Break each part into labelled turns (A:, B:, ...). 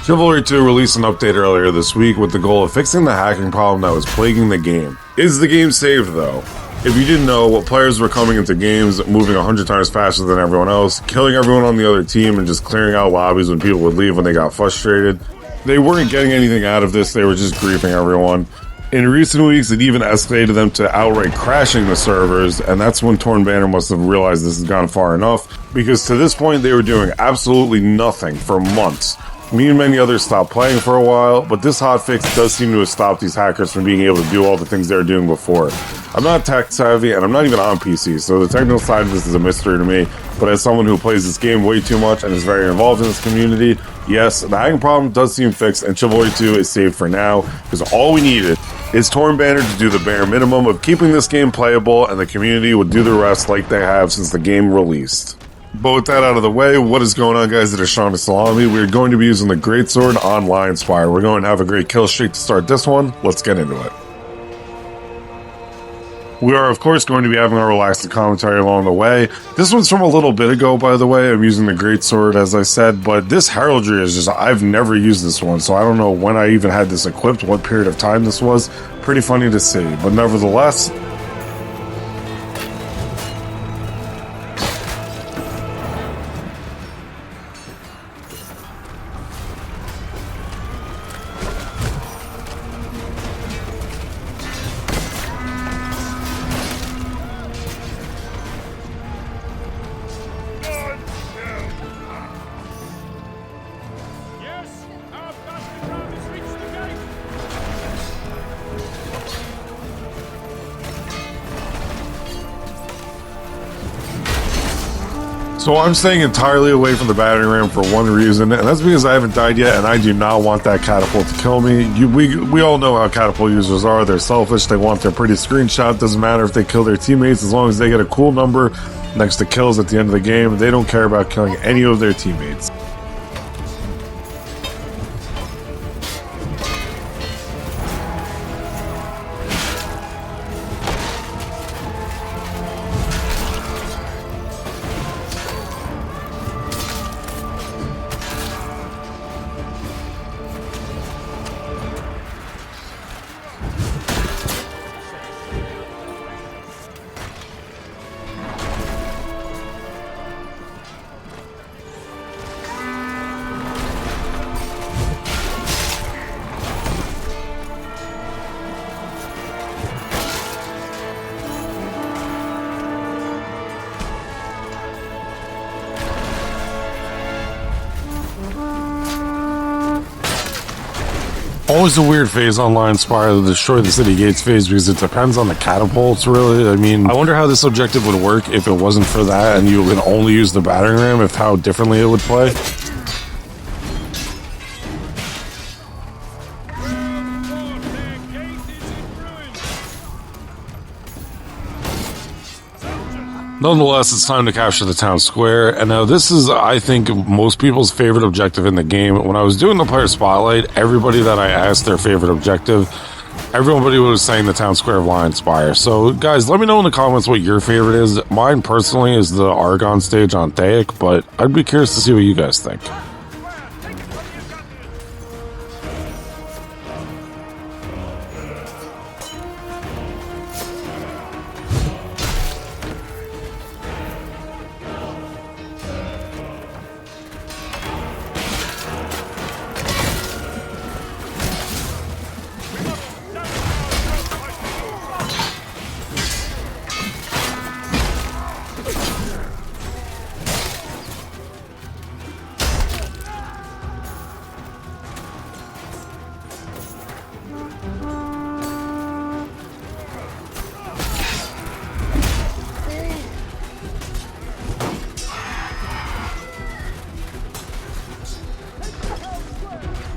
A: Chivalry 2 released an update earlier this week with the goal of fixing the hacking problem that was plaguing the game. Is the game saved though? If you didn't know, players were coming into games moving 100 times faster than everyone else, killing everyone on the other team and just clearing out lobbies when people would leave when they got frustrated. They weren't getting anything out of this, they were just griefing everyone. In recent weeks, it even escalated them to outright crashing the servers, and that's when Torn Banner must have realized this has gone far enough, because to this point they were doing absolutely nothing for months. Me and many others stopped playing for a while, but this hotfix does seem to have stopped these hackers from being able to do all the things they were doing before. I'm not tech savvy, and I'm not even on PC, so the technical side of this is a mystery to me, but as someone who plays this game way too much and is very involved in this community, yes, the hacking problem does seem fixed, and Chivalry 2 is saved for now, because all we needed is Torn Banner to do the bare minimum of keeping this game playable, and the community would do the rest like they have since the game released. But with that out of the way, what is going on, guys? It is Sean Salami. We're going to be using the Greatsword on Lionspire. We're going to have a great kill streak to start this one. Let's get into it. We are, of course, going to be having our relaxed commentary along the way. This one's from a little bit ago, by the way. I'm using the Greatsword, as I said, but this heraldry is just, I've never used this one, so I don't know when I even had this equipped, what period of time this was. Pretty funny to see, but nevertheless, so I'm staying entirely away from the battering ram for one reason, and that's because I haven't died yet, and I do not want that catapult to kill me. We all know how catapult users are. They're selfish. They want their pretty screenshot. Doesn't matter if they kill their teammates, as long as they get a cool number next to kills at the end of the game. They don't care about killing any of their teammates. Always a weird phase on Lionspire, the destroy the city gates phase, because it depends on the catapults, really. I mean, I wonder how this objective would work if it wasn't for that and you could only use the battering ram, if how differently it would play. Nonetheless, it's time to capture the town square, and now this is, I think, most people's favorite objective in the game. When I was doing the player spotlight, everybody that I asked their favorite objective, everybody was saying the town square of Lionspire. So, guys, let me know in the comments what your favorite is. Mine, personally, is the Argon stage on Theik, but I'd be curious to see what you guys think.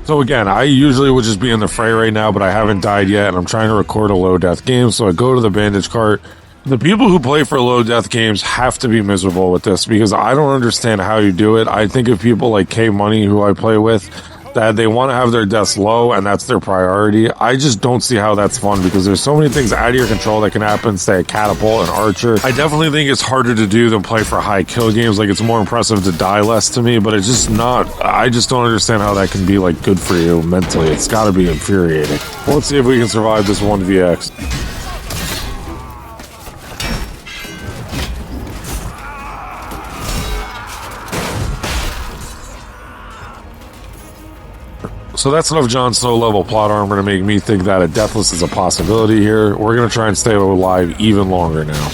A: So again, I usually would just be in the fray right now, but I haven't died yet, and I'm trying to record a low-death game, so I go to the bandage cart. The people who play for low-death games have to be miserable with this, because I don't understand how you do it. I think of people like K Money, who I play with. that they want to have their deaths low and that's their priority. I just don't see how that's fun because there's so many things out of your control that can happen, say a catapult, an archer. I definitely think it's harder to do than play for high kill games. Like, it's more impressive to die less to me, but it's just not. I just don't understand how that can be like good for you mentally. It's got to be infuriating. Well, let's see if we can survive this 1vx. So that's enough Jon Snow level plot armor to make me think that a deathless is a possibility here. We're going to try and stay alive even longer now.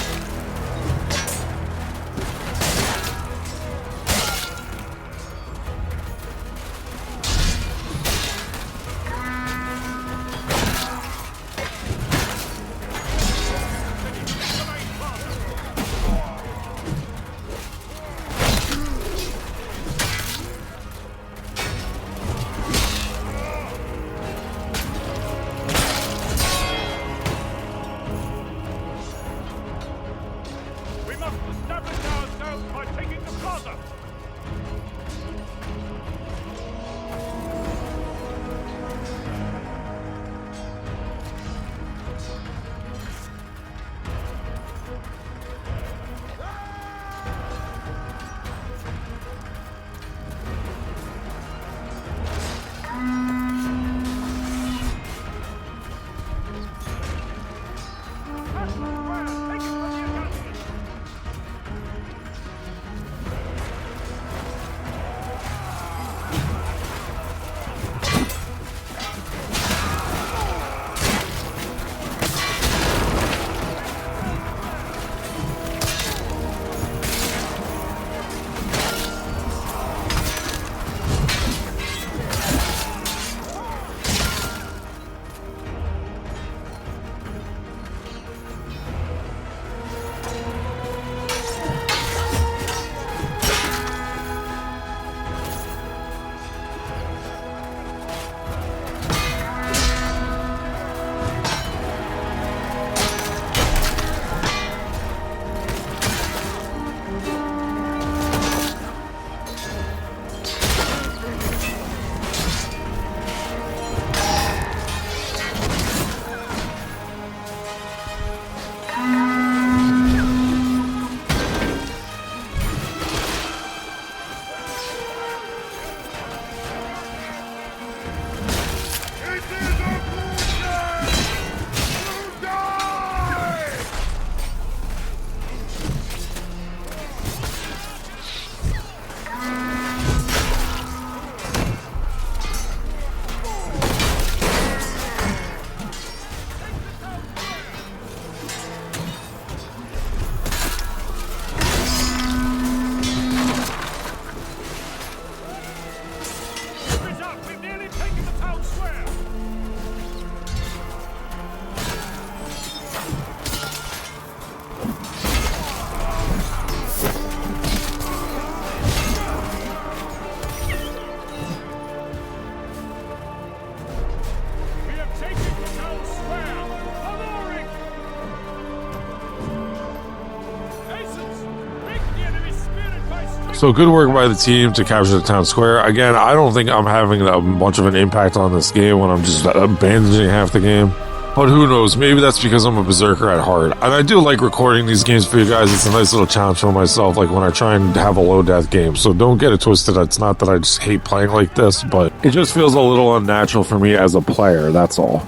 A: So good work by the team to capture the town square. Again, I don't think I'm having that much of an impact on this game when I'm just abandoning half the game. But who knows, maybe that's because I'm a berserker at heart. And I do like recording these games for you guys. It's a nice little challenge for myself, like when I try and have a low death game. So don't get it twisted. It's not that I just hate playing like this, but it just feels a little unnatural for me as a player, that's all.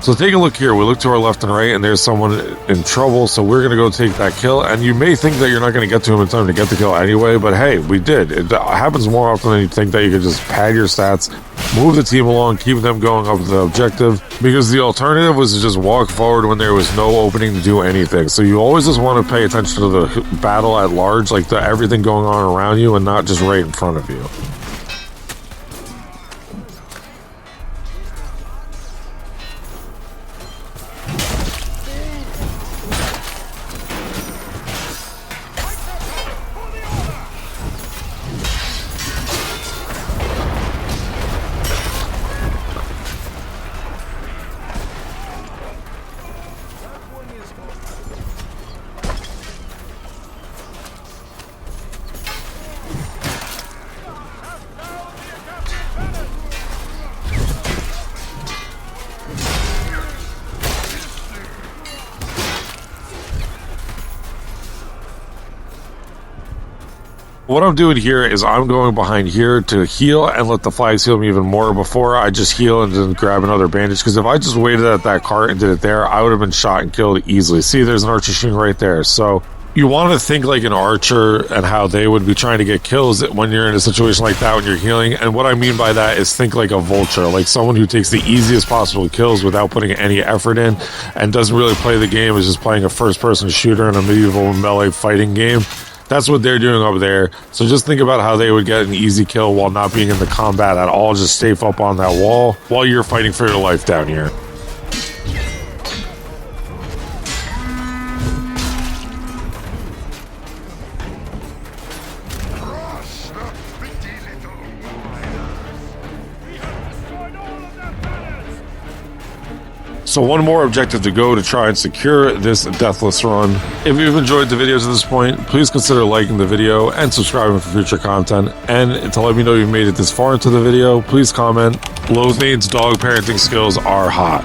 A: So take a look here. We look to our left and right, and there's someone in trouble, so we're going to go take that kill. And you may think that you're not going to get to him in time to get the kill anyway, but hey, we did. It happens more often than you think that you could just pad your stats, move the team along, keep them going up the objective, because the alternative was to just walk forward when there was no opening to do anything. So you always just want to pay attention to the battle at large, like everything going on around you and not just right in front of you. What I'm doing here is I'm going behind here to heal and let the flags heal me even more before I just heal and then grab another bandage, because if I just waited at that cart and did it there, I would have been shot and killed easily. See, there's an archer shooting right there. So you want to think like an archer and how they would be trying to get kills when you're in a situation like that when you're healing. And what I mean by that is think like a vulture, like someone who takes the easiest possible kills without putting any effort in and doesn't really play the game, is just playing a first-person shooter in a medieval melee fighting game. That's what they're doing over there. So just think about how they would get an easy kill while not being in the combat at all. Just stay up on that wall while you're fighting for your life down here. So one more objective to go to try and secure this deathless run. If you've enjoyed the videos at this point, please consider liking the video and subscribing for future content. And to let me know you've made it this far into the video, please comment. Lothane's dog parenting skills are hot.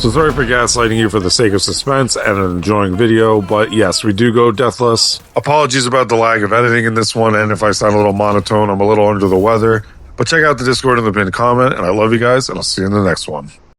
A: So sorry for gaslighting you for the sake of suspense and an enjoying video, but yes, we do go deathless. Apologies about the lag of editing in this one, and if I sound a little monotone, I'm a little under the weather. But check out the Discord in the pinned comment, and I love you guys, and I'll see you in the next one.